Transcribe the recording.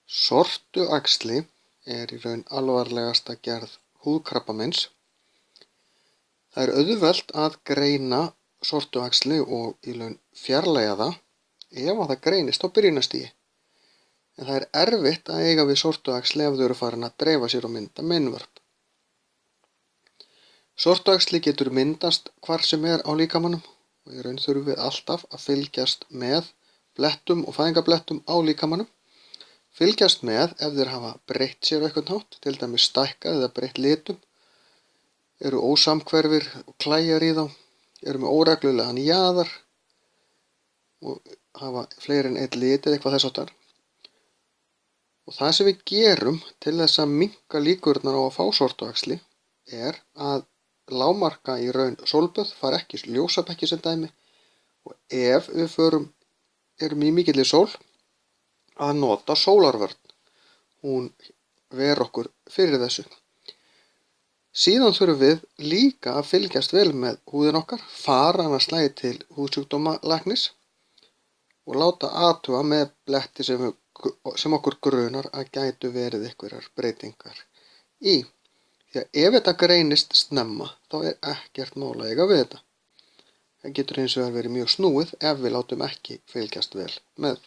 Sortuæxli er í raun alvarlegasta gerð húðkrabbameins. Það er auðvelt að greina sortuæxli og í raun fjarlægja það ef að það greinist á byrjunarstigi. En það er erfitt að eiga við sortuæxli ef þau eru farin að dreifa sér og mynda meinvörp. Sortuæxli getur myndast hvar sem er á líkamanum og í raun þurfum við alltaf að fylgjast með blettum og fæðingarblettum á líkamanum. Fylgjast með ef þeir hafa breytt sér á einhvern hátt, til dæmis stækkað eða breytt litum, eru ósamhverfir og klæjar í þá, eru með óreglulegan jaðar og hafa fleiri en einn lit eða eitthvað þess háttar. Og það sem við gerum til þess að minnka líkurnar á að fá sortuæxli er að lágmarka í raun sólböð, fara ekki ljósabekki sem dæmi, og ef við erum í mikilli sól, að nota sólarvörn. Hún ver okkur fyrir þessu. Síðan þurfum við líka að fylgjast vel með húðin okkar, fara annað slagið til húðsjúkdómalæknis og láta athuga með bletti sem okkur grunar að gætu verið einhverjar breytingar í. Því að ef þetta greinist snemma, þá er ekkert mál að eiga við þetta. Það getur hins vegar verið mjög snúið ef við látum ekki fylgjast vel með.